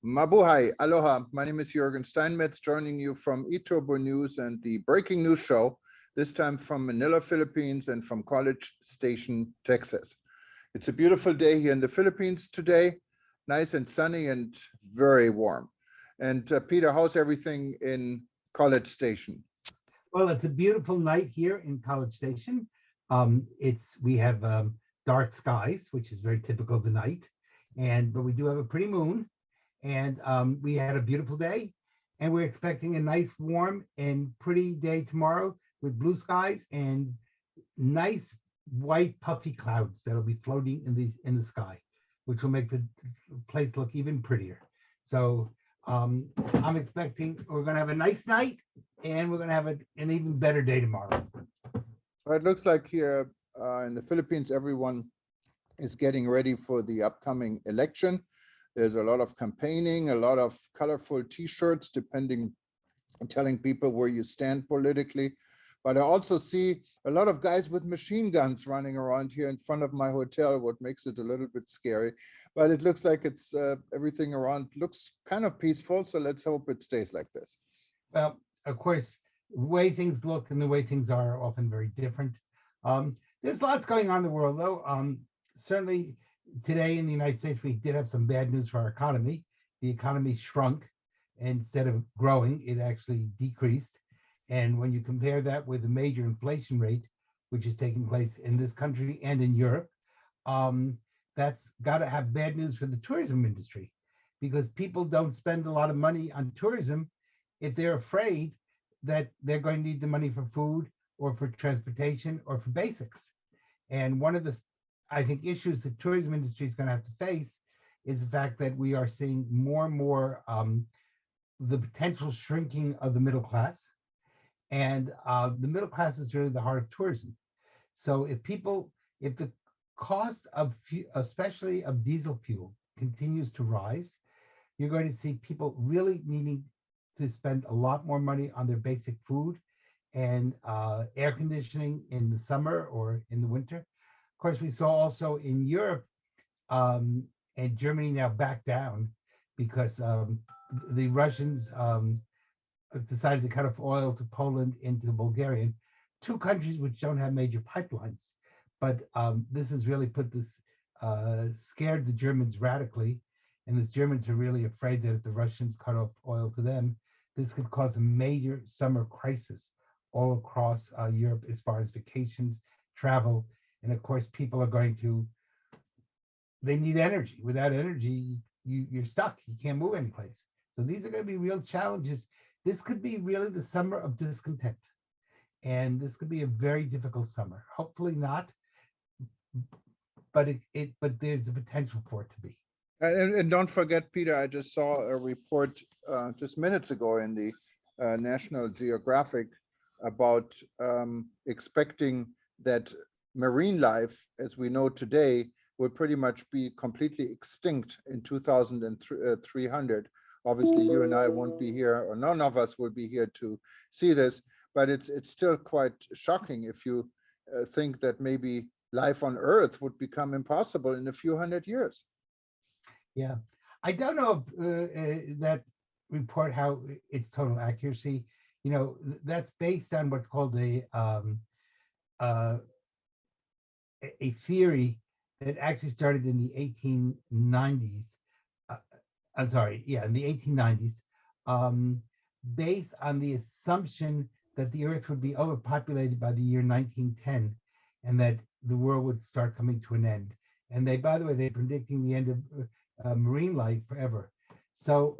Mabuhay, aloha. My name is Jürgen Steinmetz, joining you from eTurbo News and the Breaking News Show, this time from Manila, Philippines, and from College Station, Texas. It's a beautiful day here in the Philippines today, nice and sunny and very warm. And Peter, how's everything in College Station? Well, it's a beautiful night here in College Station. We have dark skies, which is very typical of the night, but we do have a pretty moon, and we had a beautiful day, and we're expecting a nice, warm, and pretty day tomorrow with blue skies and nice white puffy clouds that'll be floating in the sky, which will make the place look even prettier. So I'm expecting we're going to have a nice night, and we're going to have an even better day tomorrow. It looks like here in the Philippines, everyone is getting ready for the upcoming election. There's a lot of campaigning, a lot of colorful T-shirts, telling people where you stand politically. But I also see a lot of guys with machine guns running around here in front of my hotel, what makes it a little bit scary. But it looks like it's everything around looks kind of peaceful. So let's hope it stays like this. Well, of course, the way things look and the way things are often very different. There's lots going on in the world, though. Certainly today in the United States, we did have some bad news for our economy. The economy shrunk. Instead of growing, it actually decreased. And when you compare that with the major inflation rate, which is taking place in this country and in Europe, that's got to have bad news for the tourism industry, because people don't spend a lot of money on tourism if they're afraid that they're going to need the money for food or for transportation or for basics. And one of the, I think, issues the tourism industry is going to have to face is the fact that we are seeing more and more the potential shrinking of the middle class. And the middle class is really the heart of tourism. So if the cost of, especially of diesel fuel, continues to rise, you're going to see people really needing to spend a lot more money on their basic food and air conditioning in the summer or in the winter. Of course, we saw also in Europe and Germany now back down because the Russians decided to cut off oil to Poland and to Bulgaria, two countries which don't have major pipelines. But this has really scared the Germans radically. And the Germans are really afraid that if the Russians cut off oil to them, this could cause a major summer crisis all across Europe as far as vacations, travel. And of course, people are they need energy. Without energy, you're stuck. You can't move anyplace. So these are going to be real challenges. This could be really the summer of discontent. And this could be a very difficult summer. Hopefully not, but there's the potential for it to be. And don't forget, Peter, I just saw a report just minutes ago in the National Geographic about expecting that marine life, as we know today, will pretty much be completely extinct in 2300. Obviously, you and I won't be here, or none of us will be here to see this, but it's still quite shocking if you think that maybe life on Earth would become impossible in a few hundred years. Yeah, I don't know if that report, how its total accuracy. That's based on what's called a theory that actually started in the 1890s. In the 1890s, based on the assumption that the Earth would be overpopulated by the year 1910, and that the world would start coming to an end. And by the way, they're predicting the end of marine life forever. So,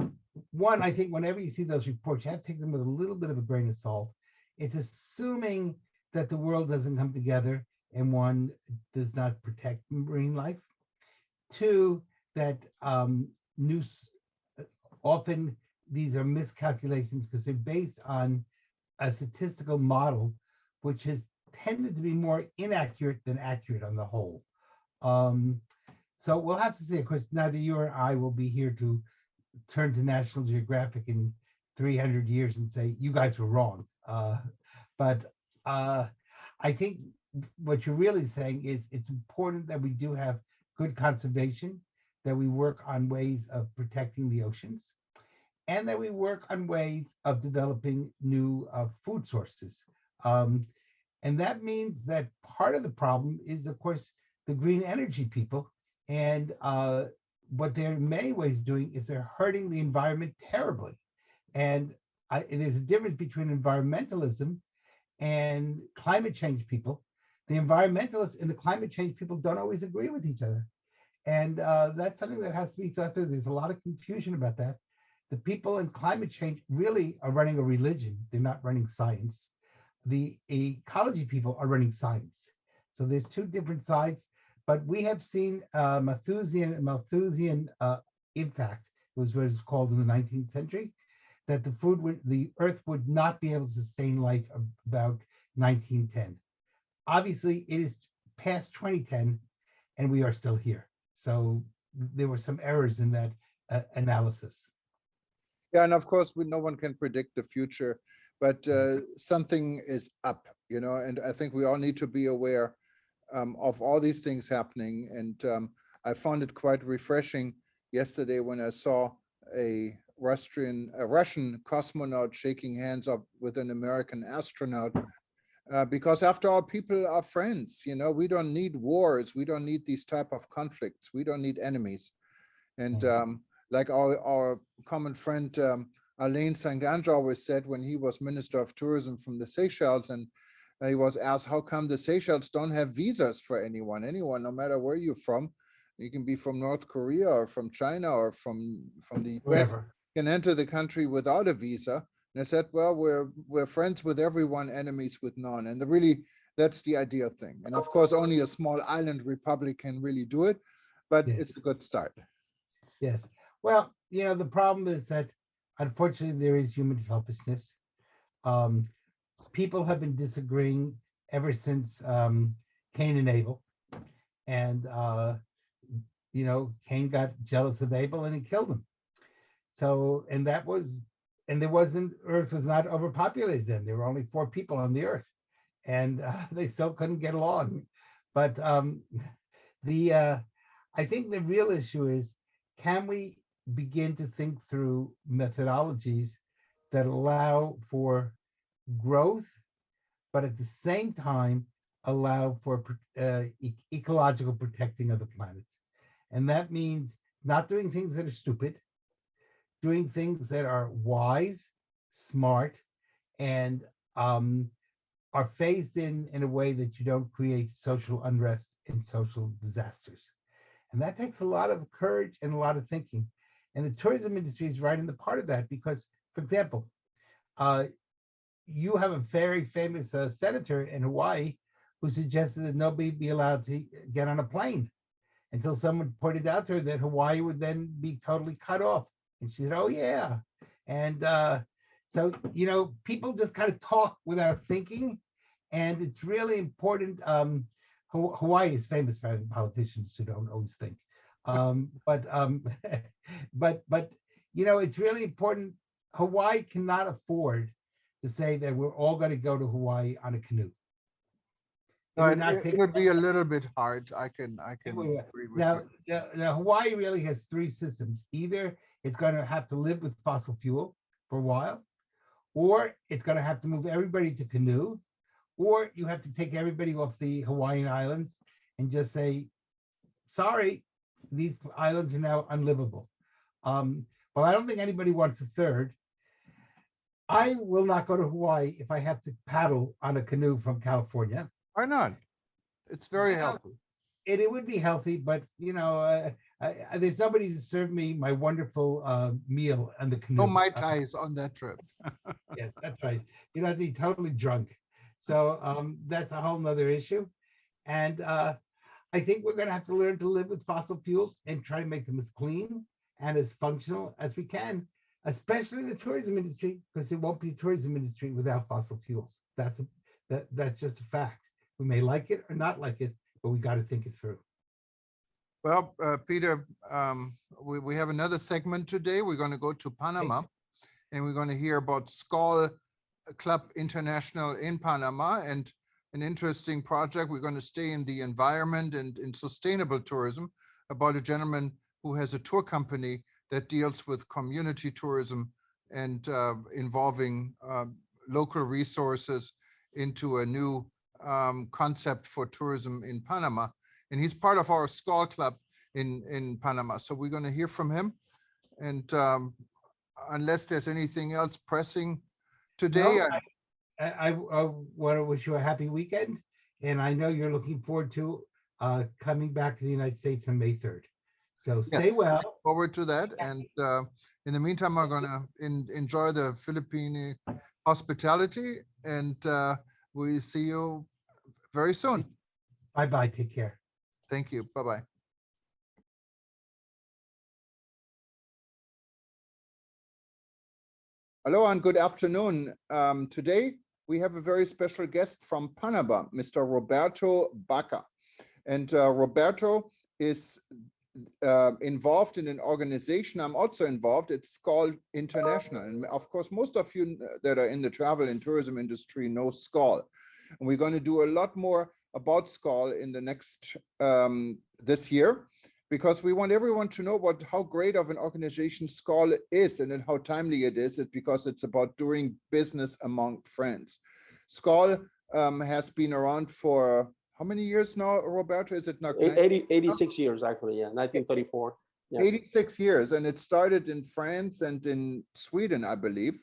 I think whenever you see those reports, you have to take them with a little bit of a grain of salt. It's assuming that the world doesn't come together and one does not protect marine life. Two, that often these are miscalculations because they're based on a statistical model which has tended to be more inaccurate than accurate on the whole. So we'll have to see. Of course, neither you or I will be here to turn to National Geographic in 300 years and say, you guys were wrong. But I think what you're really saying is it's important that we do have good conservation, that we work on ways of protecting the oceans, and that we work on ways of developing new food sources. Um, and that means that part of the problem is, of course, the green energy people. And what they're in many ways doing is they're hurting the environment terribly. And there's a difference between environmentalism and climate change people. The environmentalists and the climate change people don't always agree with each other. And that's something that has to be thought through. There's a lot of confusion about that. The people in climate change really are running a religion. They're not running science. The ecology people are running science. So there's two different sides, but we have seen Malthusian impact, was what it's called in the 19th century, that the earth would not be able to sustain life about 1910. Obviously, it is past 2010, and we are still here. So there were some errors in that analysis. Yeah, and of course, no one can predict the future, but something is up, and I think we all need to be aware of all these things happening. And I found it quite refreshing yesterday when I saw a Russian cosmonaut shaking hands up with an American astronaut. Because after all, people are friends. We don't need wars. We don't need these type of conflicts. We don't need enemies. And like our common friend Alain Sangange always said when he was Minister of Tourism from the Seychelles, and he was asked, how come the Seychelles don't have visas for anyone, no matter where you're from? You can be from North Korea or from China or from the US, Wherever. can enter the country without a visa. And I said, well, we're friends with everyone, enemies with none. And that's the ideal thing. And of course, only a small island republic can really do it, but Yes. it's a good start. Yes. Well, the problem is that unfortunately there is human selfishness. People have been disagreeing ever since Cain and Abel. And, Cain got jealous of Abel and he killed him. So, and Earth was not overpopulated then. There were only 4 people on the Earth, and they still couldn't get along. But I think the real issue is, can we begin to think through methodologies that allow for growth, but at the same time allow for ecological protecting of the planet? And that means not doing things that are stupid, doing things that are wise, smart, and are phased in a way that you don't create social unrest and social disasters. And that takes a lot of courage and a lot of thinking. And the tourism industry is right in the part of that because, for example, you have a very famous senator in Hawaii who suggested that nobody be allowed to get on a plane until someone pointed out to her that Hawaii would then be totally cut off. And she said, oh, yeah. And so, people just kind of talk without thinking. And it's really important. Hawaii is famous for having politicians who don't always think. But it's really important. Hawaii cannot afford to say that we're all going to go to Hawaii on a canoe. It would be a little bit hard. I can agree with now, you. Now, Hawaii really has 3 systems. Either it's going to have to live with fossil fuel for a while, or it's going to have to move everybody to canoe, or you have to take everybody off the Hawaiian Islands and just say, sorry, these islands are now unlivable. Well, I don't think anybody wants a third. I will not go to Hawaii if I have to paddle on a canoe from California. Why not? It's very healthy. It would be healthy, but there's somebody to serve me my wonderful meal on the canoe. No Mai Tais on that trip. Yes, that's right. You don't have to be totally drunk. So that's a whole nother issue. And I think we're going to have to learn to live with fossil fuels and try to make them as clean and as functional as we can, especially the tourism industry, because there won't be a tourism industry without fossil fuels. That's just a fact. We may like it or not like it, but we got to think it through. Well, Peter, we have another segment today. We're going to go to Panama, and we're going to hear about SKAL Club International in Panama, and an interesting project. We're going to stay in the environment and in sustainable tourism, about a gentleman who has a tour company that deals with community tourism and involving local resources into a new concept for tourism in Panama. And he's part of our SKAL club in Panama. So we're going to hear from him. And unless there's anything else pressing today, No, I want to wish you a happy weekend, and I know you're looking forward to coming back to the United States on May 3rd. So yes, stay well. look forward to that. And in the meantime, I'm going to enjoy the Philippine hospitality, and we see you very soon. Bye-bye. Take care. Thank you. Bye-bye. Hello and good afternoon. Today, we have a very special guest from Panama, Mr. Roberto Baca. And Roberto is involved in an organization. I'm also involved. It's called International. And of course, most of you that are in the travel and tourism industry know SKAL. And we're going to do a lot more about SKAL in the next, this year, because we want everyone to know how great of an organization SKAL is and how timely it is. It's because it's about doing business among friends. SKAL has been around for how many years now, Roberto? Is it not 86 years, actually, yeah, 1934. Yeah. 86 years, and it started in France and in Sweden, I believe.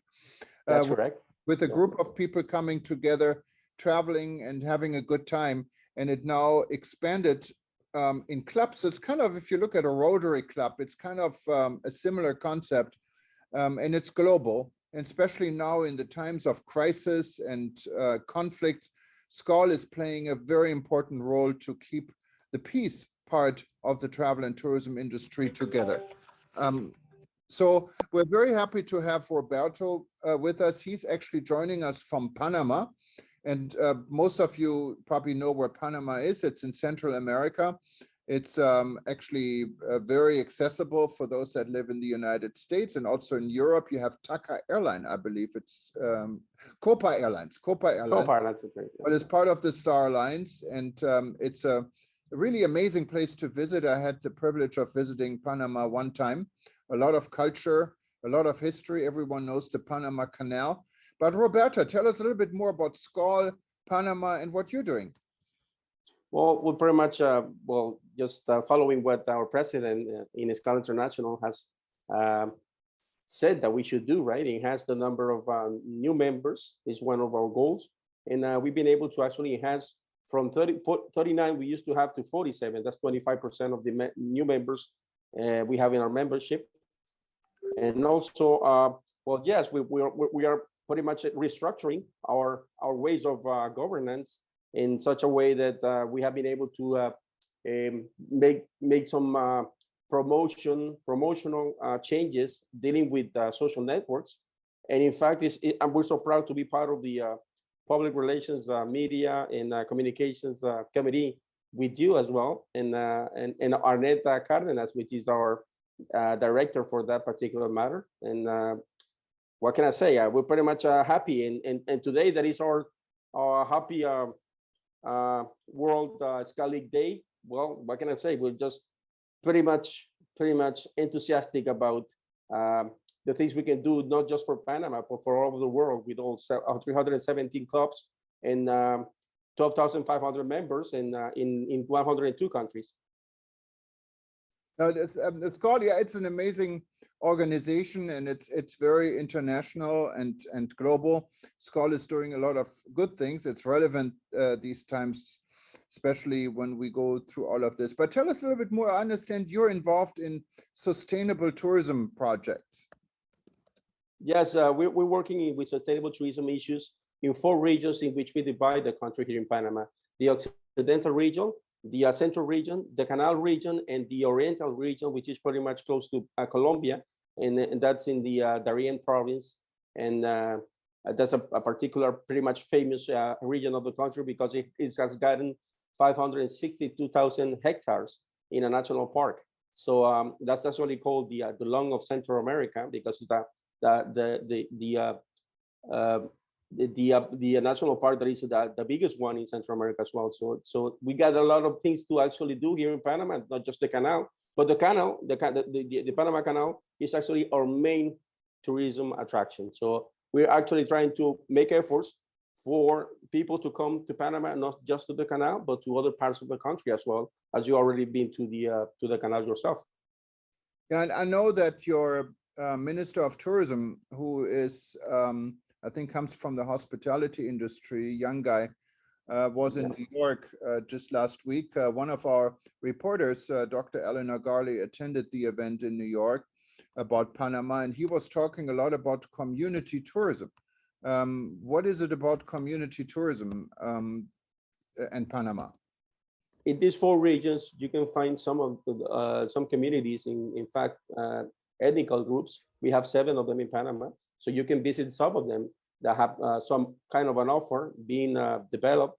That's correct. With a group of people coming together, traveling and having a good time, and it now expanded in clubs. It's kind of, if you look at a Rotary club, it's kind of a similar concept, and it's global, and especially now in the times of crisis and conflicts. SKAL is playing a very important role to keep the peace part of the travel and tourism industry together. So we're very happy to have Roberto with us. He's actually joining us from Panama. And most of you probably know where Panama is. It's in Central America. It's actually very accessible for those that live in the United States, and also in Europe. You have TACA Airline, I believe it's Copa Airlines. Copa Airlines, okay. But it's part of the Star Alliance, and it's a really amazing place to visit. I had the privilege of visiting Panama one time. A lot of culture, a lot of history. Everyone knows the Panama Canal. But Roberto, tell us a little bit more about SKAL, Panama, and what you're doing. Well, we're pretty much, just following what our president in SKAL International has said that we should do, right? It has the number of new members is one of our goals. And we've been able to actually enhance from 39 we used to have to 47. That's 25% of the new members we have in our membership. And also, well, yes, we are pretty much restructuring our ways of governance in such a way that we have been able to make some promotional changes dealing with social networks. And in fact, we're so proud to be part of the public relations, media, and communications committee with you as well, and Arnetta Cardenas, which is our director for that particular matter. And what can I say? We're pretty much happy, and today that is our happy World SKAL League Day. Well, what can I say? We're just pretty much enthusiastic about the things we can do, not just for Panama, but for all over the world, with all 317 clubs and 12,500 members in 102 countries. It's called, yeah, it's an amazing organization, and it's very international and global. SKAL is doing a lot of good things. It's relevant these times, especially when we go through all of this. But tell us a little bit more. I understand you're involved in sustainable tourism projects. Yes, we're working with sustainable tourism issues in 4 regions in which we divide the country here in Panama: the Occidental region, the Central region, the Canal region, and the Oriental region, which is pretty much close to Colombia, and that's in the Darien province. And that's a particular, pretty much famous region of the country because it has gotten 562,000 hectares in a national park. So that's actually called the lung of Central America, because the national park that is the biggest one in Central America as well. So we got a lot of things to actually do here in Panama, not just the canal, but the canal, the Panama Canal is actually our main tourism attraction. So we're actually trying to make efforts for people to come to Panama, not just to the canal, but to other parts of the country as well, as you already been to the canal yourself. Yeah, and I know that your Minister of Tourism, who is, I think comes from the hospitality industry, young guy, was in New York just last week. One of our reporters, Dr. Eleanor Garley, attended the event in New York about Panama, and he was talking a lot about community tourism. What is it about community tourism and Panama? In these 4 regions, you can find some communities. In fact, ethnical groups. We have 7 of them in Panama, so you can visit some of them that have some kind of an offer being developed,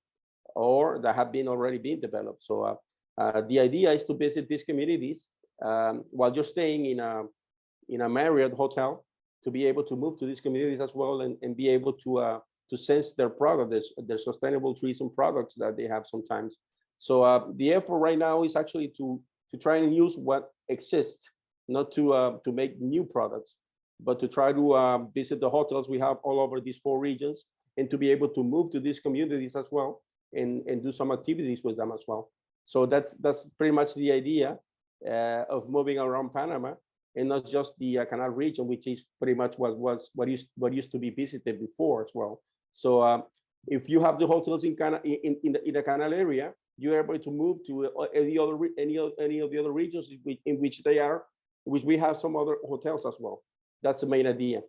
or that have been already been developed. So the idea is to visit these communities while you're staying in a Marriott hotel, to be able to move to these communities as well, and be able to sense their product, their sustainable tourism products that they have sometimes. So the effort right now is actually to try and use what exists, not to make new products, but to try to visit the hotels we have all over these 4 regions, and to be able to move to these communities as well, and do some activities with them as well. So that's pretty much the idea of moving around Panama, and not just the canal region, which is pretty much what used to be visited before as well. So if you have the hotels in the canal area, you're able to move to any of the other regions in which they are, which we have some other hotels as well. That's the main idea.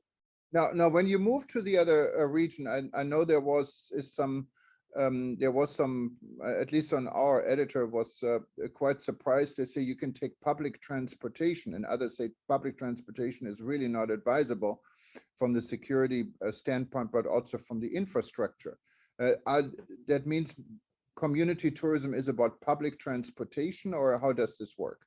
Now, when you move to the other region, I know there was some, at least on our editor was quite surprised. They say you can take public transportation, and others say public transportation is really not advisable from the security standpoint, but also from the infrastructure. That means community tourism is about public transportation, or how does this work?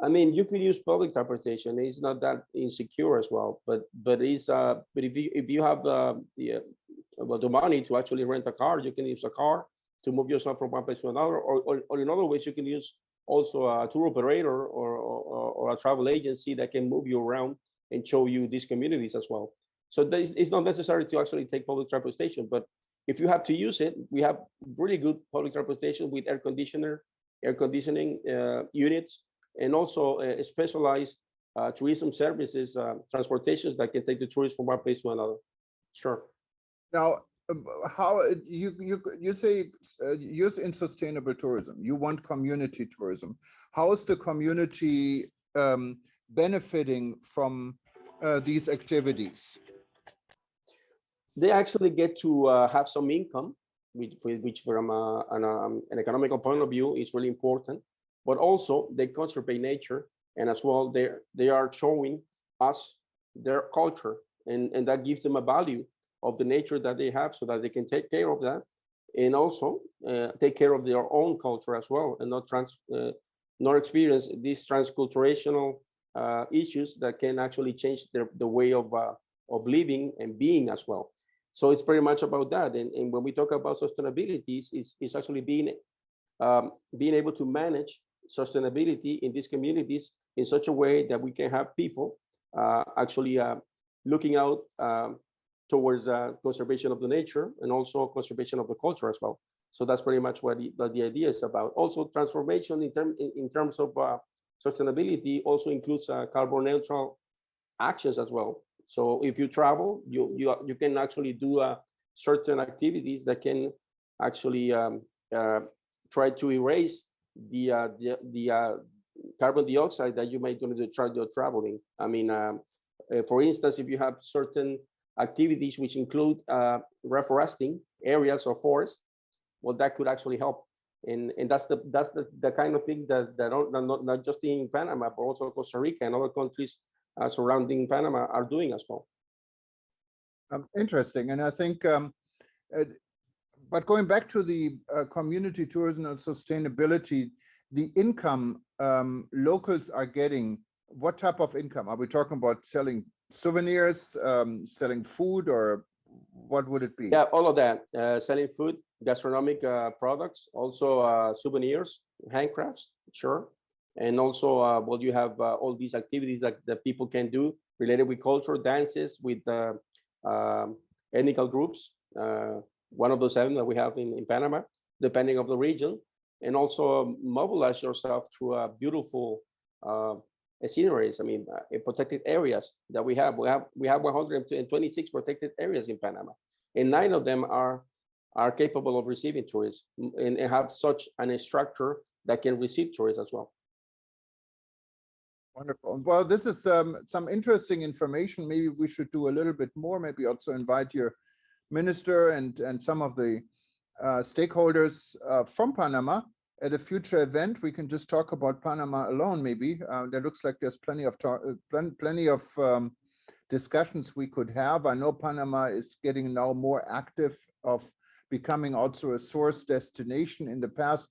I mean, you could use public transportation. It's not that insecure as well, but if you have the money to actually rent a car, you can use a car to move yourself from one place to another, or in other ways, you can use also a tour operator or a travel agency that can move you around and show you these communities as well. So it's not necessary to actually take public transportation, but if you have to use it, we have really good public transportation with air conditioning units, and also specialized tourism services, transportations that can take the tourists from one place to another. Sure. Now, how you say use in sustainable tourism, you want community tourism. How is the community benefiting from these activities? They actually get to have some income, which from an economical point of view is really important, but also they conserve nature, and as well they are showing us their culture, and that gives them a value of the nature that they have, so that they can take care of that, and also take care of their own culture as well, and not experience these transculturational issues that can actually change the way of living and being as well. So it's pretty much about that. And when we talk about sustainability, it's actually being able to manage sustainability in these communities in such a way that we can have people actually looking out towards conservation of the nature, and also conservation of the culture as well. So that's pretty much what the idea is about. Also, transformation in terms of sustainability also includes carbon neutral actions as well. So if you travel, you can actually do certain activities that can actually try to erase the carbon dioxide that you may do during your traveling. I mean, for instance, if you have certain activities which include reforesting areas or forests, well, that could actually help. And that's the kind of thing that not just in Panama, but also Costa Rica and other countries surrounding Panama are doing as well. Interesting. And I think, but going back to the community tourism and sustainability, the income locals are getting, what type of income? Are we talking about selling souvenirs, selling food, or what would it be? Yeah, all of that. Selling food, gastronomic products, also souvenirs, handcrafts, sure. And also, well, you have all these activities that people can do related with culture, dances, with ethnic groups. One of the 7 that we have in Panama, depending on the region. And also mobilize yourself through beautiful sceneries. I mean, protected areas that we have. We have 126 protected areas in Panama, and 9 of them are capable of receiving tourists and have such an structure that can receive tourists as well. Wonderful. Well, this is some interesting information. Maybe we should do a little bit more. Maybe also invite your minister and some of the stakeholders from Panama at a future event. We can just talk about Panama alone. Maybe there looks like there's plenty of discussions we could have. I know Panama is getting now more active of becoming also a source destination. In the past,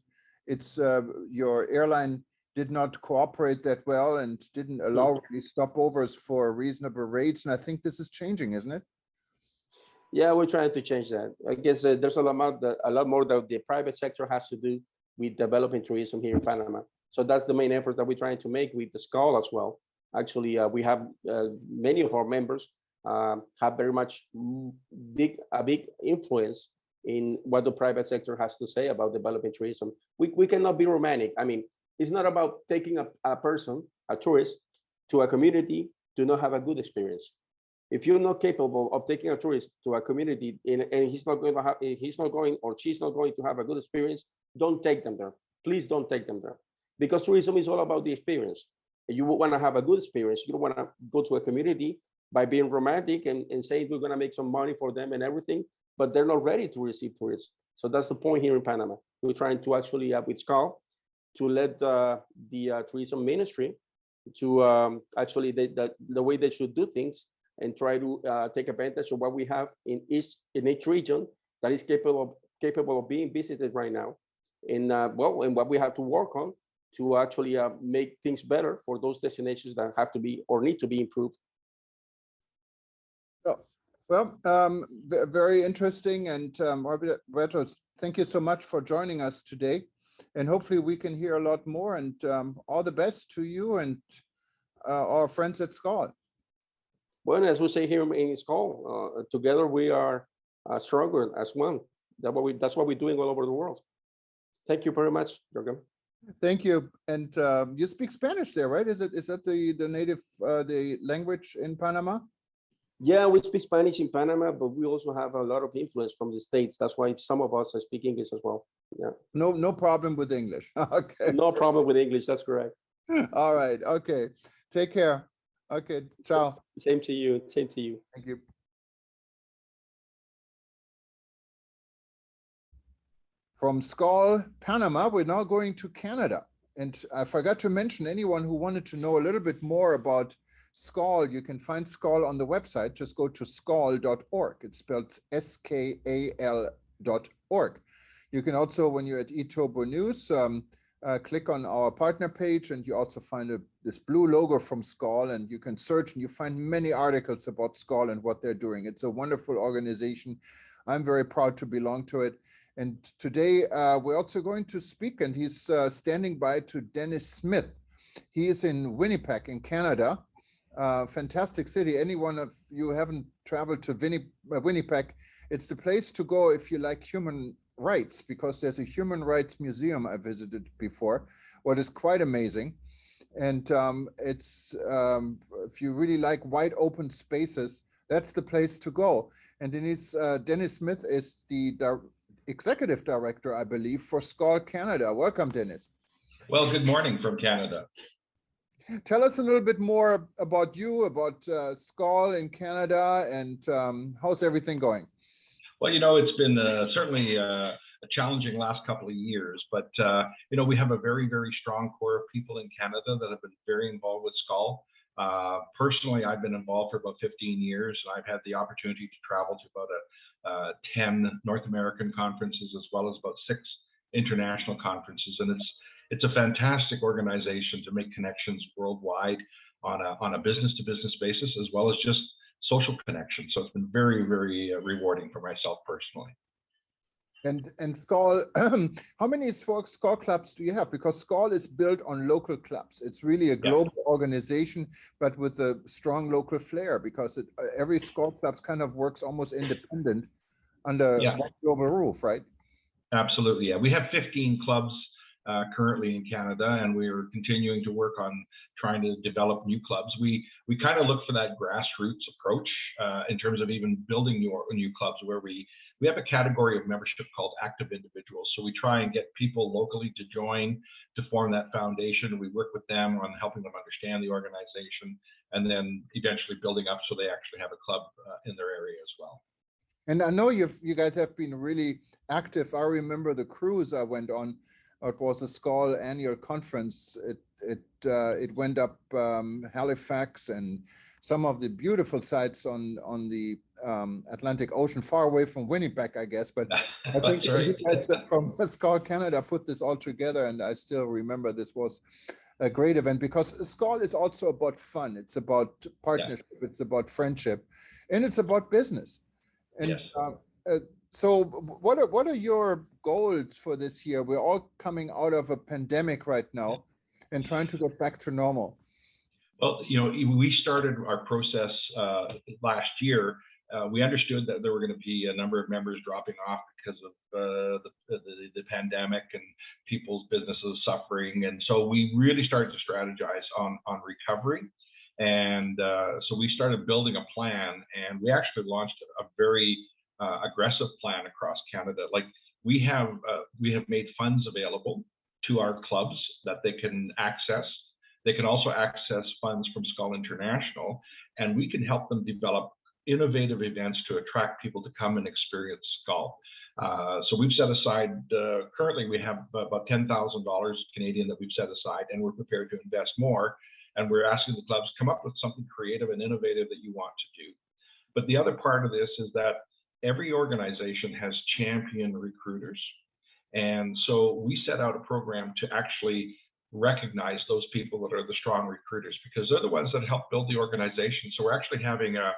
it's your airline did not cooperate that well and didn't allow really stopovers for reasonable rates. And I think this is changing, isn't it? Yeah, we're trying to change that. I guess there's a lot more that the private sector has to do with developing tourism here in Panama. So that's the main effort that we're trying to make with the SKAL as well. Actually, we have many of our members have very much a big influence in what the private sector has to say about developing tourism. We cannot be romantic. I mean, it's not about taking a person, a tourist, to a community to not have a good experience. If you're not capable of taking a tourist to a community and he's not going or she's not going to have a good experience, don't take them there. Please don't take them there, because tourism is all about the experience. You want to have a good experience. You don't want to go to a community by being romantic and saying we're going to make some money for them and everything, but they're not ready to receive tourists. So that's the point here in Panama. We're trying to actually, with SKAL, to let the tourism ministry to actually the way they should do things and try to take advantage of what we have in each region that is capable of being visited right now. And and what we have to work on to actually make things better for those destinations that have to be or need to be improved. Well, very interesting. And Roberto, thank you so much for joining us today. And hopefully we can hear a lot more, and all the best to you and our friends at SKAL. Well, as we say here in SKAL, together we are stronger as one. That's what we're doing all over the world. Thank you very much, Jürgen. Thank you. And you speak Spanish there, right? Is that the native the language in Panama? Yeah, we speak Spanish in Panama, but we also have a lot of influence from the States. That's why some of us speak English as well. Yeah. No problem with English. Okay. No problem with English. That's correct. All right. Okay. Take care. Okay. Ciao. Same to you. Same to you. Thank you. From SKAL, Panama, we're now going to Canada. And I forgot to mention, anyone who wanted to know a little bit more about SKAL, you can find SKAL on the website. Just go to skal.org. It's spelled SKAL.org. You can also, when you're at eTurbo News, click on our partner page, and you also find this blue logo from SKAL, and you can search and you find many articles about SKAL and what they're doing. It's a wonderful organization. I'm very proud to belong to it. And today we're also going to speak, and he's standing by, to Dennis Smith. He is in Winnipeg in Canada. Fantastic city. Anyone of you haven't traveled to Winnipeg, it's the place to go if you like human rights, because there's a human rights museum I visited before, what is quite amazing. And it's if you really like wide open spaces, that's the place to go. And Dennis Smith is the executive director, I believe, for SKAL Canada. Welcome, Dennis. Well, good morning from Canada. Tell us a little bit more about you, about SKAL in Canada, and how's everything going? Well, it's been certainly a challenging last couple of years, but we have a very, very strong core of people in Canada that have been very involved with SKAL. Personally, I've been involved for about 15 years, and I've had the opportunity to travel to about 10 North American conferences, as well as about 6 international conferences. And it's a fantastic organization to make connections worldwide on a business-to-business basis, as well as just social connection. So it's been very, very rewarding for myself personally. And SKAL, how many SKAL clubs do you have? Because SKAL is built on local clubs. It's really a global organization, but with a strong local flair, because every SKAL club kind of works almost independent under one global roof, right? Absolutely, yeah. We have 15 clubs currently in Canada, and we're continuing to work on trying to develop new clubs. We kind of look for that grassroots approach in terms of even building new clubs, where we have a category of membership called active individuals. So we try and get people locally to join, to form that foundation. We work with them on helping them understand the organization, and then eventually building up so they actually have a club in their area as well. And I know you guys have been really active. I remember the cruise I went on. It was a SKAL annual conference. It went up Halifax and some of the beautiful sites on the Atlantic Ocean, far away from Winnipeg, I guess. But I think you guys from SKAL Canada put this all together, and I still remember this was a great event, because SKAL is also about fun. It's about partnership. It's about friendship, and it's about business. And so what are your goals for this year? We're all coming out of a pandemic right now and trying to get back to normal. Well, we started our process last year. We understood that there were going to be a number of members dropping off because of the pandemic and people's businesses suffering. And so we really started to strategize on recovery. And so we started building a plan, and we actually launched a very aggressive plan across Canada. Like we have made funds available to our clubs that they can access. They can also access funds from SKAL International, and we can help them develop innovative events to attract people to come and experience SKAL. So we've set aside, currently we have about $10,000 Canadian that we've set aside, and we're prepared to invest more. And we're asking the clubs, come up with something creative and innovative that you want to do. But the other part of this is that every organization has champion recruiters. And so we set out a program to actually recognize those people that are the strong recruiters, because they're the ones that help build the organization. So we're actually having a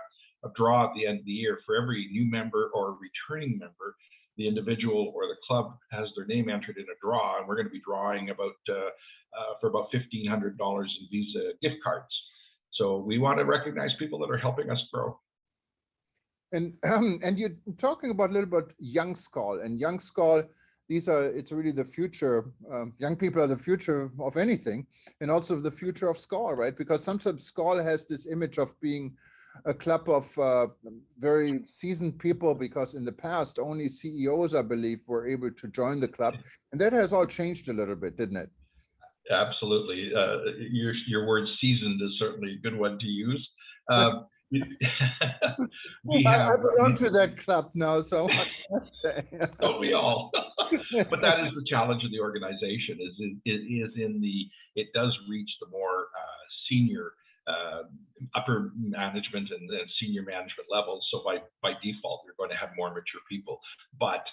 draw at the end of the year for every new member or returning member. The individual or the club has their name entered in a draw, and we're going to be drawing for about $1,500 in Visa gift cards. So we want to recognize people that are helping us grow. And you're talking about a little bit young SKAL, and young SKAL, it's really the future. Young people are the future of anything, and also the future of SKAL, right? Because sometimes SKAL has this image of being a club of very seasoned people, because in the past only CEOs, I believe, were able to join the club, and that has all changed a little bit, didn't it? Absolutely. Your word "seasoned" is certainly a good one to use. I belong to that club now, so what can I say? Don't we all? But that is the challenge of the organization. It does reach the more senior upper management and senior management levels. So by default, you're going to have more mature people. But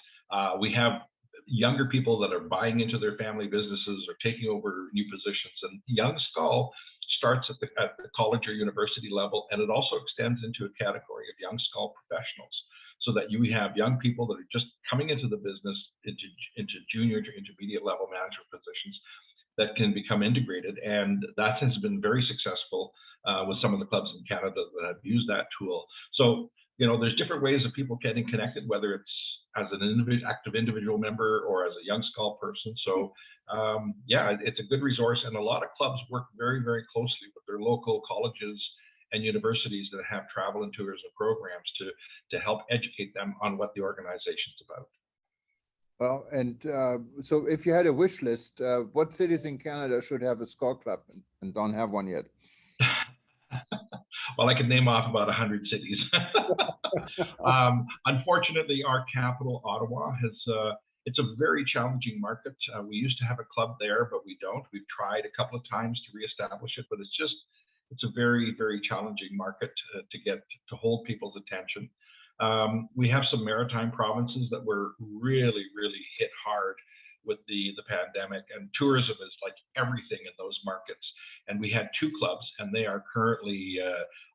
we have younger people that are buying into their family businesses or taking over new positions. And young SKAL starts at the college or university level, and it also extends into a category of young SKAL professionals, so that you have young people that are just coming into the business, into junior to intermediate level management positions that can become integrated. And that has been very successful with some of the clubs in Canada that have used that tool. So, there's different ways of people getting connected, whether it's as an active individual member or as a young SKAL person. So it's a good resource, and a lot of clubs work very, very closely with their local colleges and universities that have travel and tourism programs to help educate them on what the organization's about. Well, and so if you had a wish list, what cities in Canada should have a SKAL club and don't have one yet? Well, I could name off about 100 cities. Unfortunately, our capital, Ottawa, it's a very challenging market. We used to have a club there, but we don't. We've tried a couple of times to reestablish it, but it's a very, very challenging market to hold people's attention. We have some maritime provinces that were really, really hit hard with the pandemic, and tourism is like everything in those markets. And we had 2 clubs, and they are currently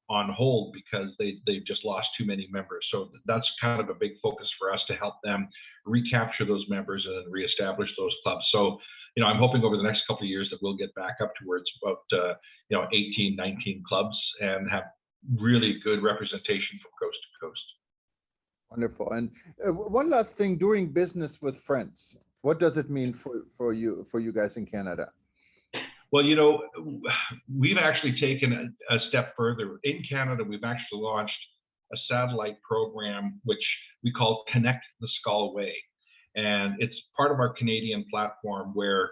on hold because they've just lost too many members. So that's kind of a big focus for us to help them recapture those members and then reestablish those clubs. So, I'm hoping over the next couple of years that we'll get back up towards about, 18, 19 clubs and have really good representation from coast to coast. Wonderful. And one last thing, doing business with friends, what does it mean for you guys in Canada? Well, we've actually taken a step further. In Canada, we've actually launched a satellite program, which we call Connect the SKAL Way. And it's part of our Canadian platform where,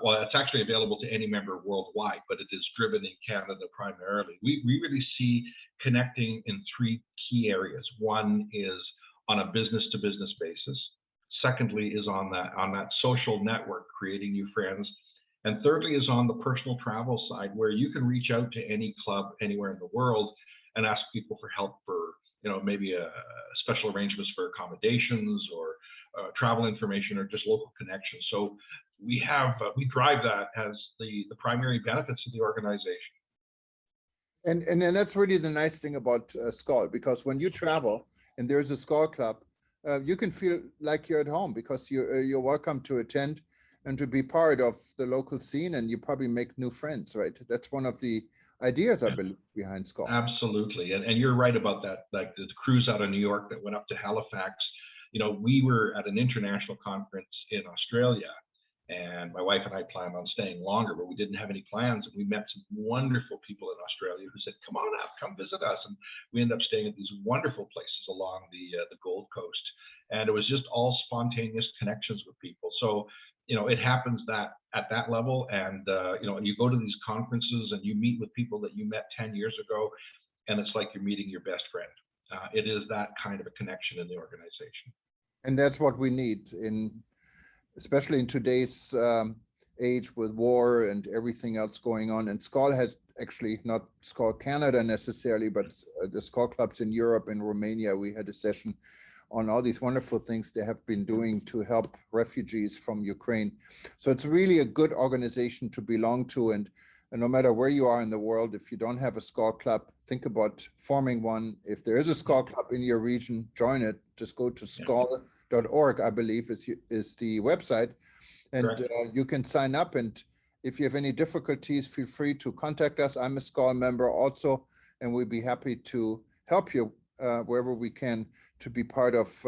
it's actually available to any member worldwide, but it is driven in Canada primarily. We really see connecting in three key areas. One is on a business-to-business basis. Secondly is on that social network, creating new friends. And thirdly is on the personal travel side, where you can reach out to any club anywhere in the world and ask people for help for, maybe a special arrangements for accommodations or travel information or just local connections. So we drive that as the primary benefits of the organization. And that's really the nice thing about SKAL, because when you travel and there's a SKAL club, you can feel like you're at home because you're welcome to attend and to be part of the local scene, and you probably make new friends, right? That's one of the ideas, I believe, behind SKAL. Absolutely, and you're right about that. Like the cruise out of New York that went up to Halifax, we were at an international conference in Australia, and my wife and I planned on staying longer, but we didn't have any plans, and we met some wonderful people in Australia who said, "Come on up, come visit us," and we ended up staying at these wonderful places along the Gold Coast, and it was just all spontaneous connections with people. So it happens that at that level, and you go to these conferences and you meet with people that you met 10 years ago, and it's like you're meeting your best friend. It is that kind of a connection in the organization. And that's what we need, especially in today's age with war and everything else going on. And SKAL has actually, not SKAL Canada necessarily, but the SKAL clubs in Europe and Romania. We had a session on all these wonderful things they have been doing to help refugees from Ukraine. So it's really a good organization to belong to. And no matter where you are in the world, if you don't have a SKAL club, think about forming one. If there is a SKAL club in your region, join it. Just go to skal.org, I believe is the website. And you can sign up. And if you have any difficulties, feel free to contact us. I'm a SKAL member also, and we'd be happy to help you wherever we can to be part of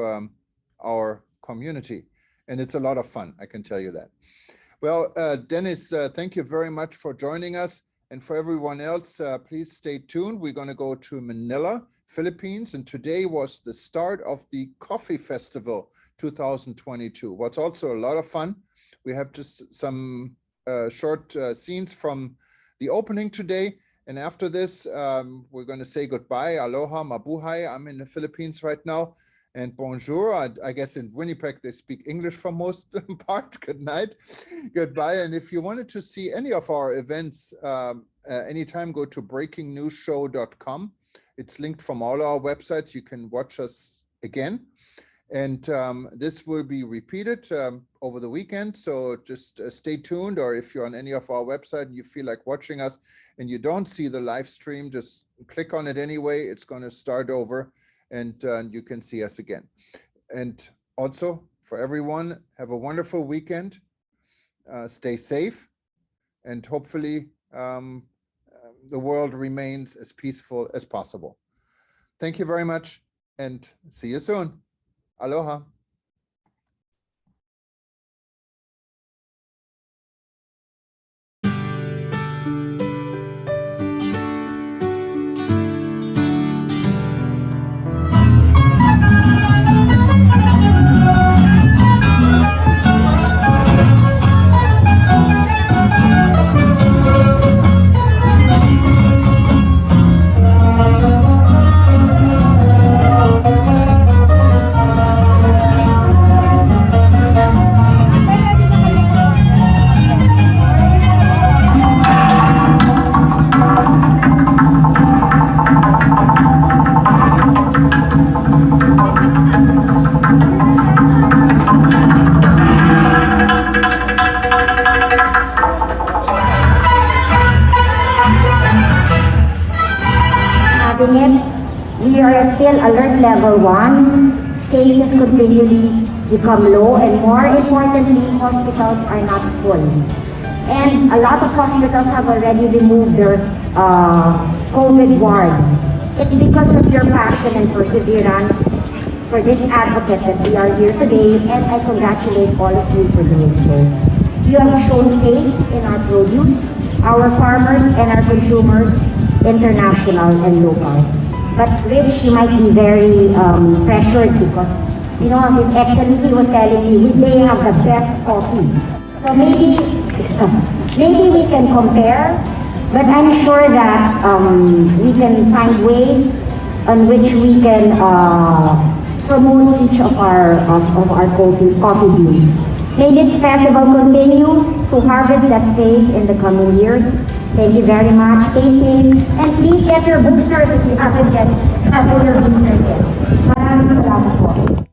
our community. And it's a lot of fun, I can tell you that. Well, Dennis, thank you very much for joining us. And for everyone else, please stay tuned. We're going to go to Manila, Philippines. And today was the start of the Coffee Festival 2022. What's also a lot of fun. We have just some short scenes from the opening today. And after this, we're going to say goodbye. Aloha, mabuhay. I'm in the Philippines right now. And bonjour. I guess in Winnipeg, they speak English for most part. Good night. Goodbye. And if you wanted to see any of our events, anytime, go to breakingnewsshow.com. It's linked from all our websites. You can watch us again. And this will be repeated over the weekend. So just stay tuned, or if you're on any of our website and you feel like watching us and you don't see the live stream, just click on it anyway. It's going to start over and you can see us again. And also for everyone, have a wonderful weekend. Stay safe, and hopefully the world remains as peaceful as possible. Thank you very much, and see you soon. Aloha. having it. We are still alert level 1. Cases continually become low, and more importantly, hospitals are not full. And a lot of hospitals have already removed their COVID ward. It's because of your passion and perseverance for this advocate that we are here today, and I congratulate all of you for doing so. You have shown faith in our produce, our farmers, and our consumers, international and local. But Rich, you might be very pressured because, you know, His Excellency was telling me they have the best coffee. So maybe we can compare, but I'm sure that we can find ways on which we can promote each of our coffee beans. May this festival continue to harvest that faith in the coming years. Thank you very much. Stay safe, and please get your boosters if you haven't yet. Have your boosters yet. Maraming salamat po.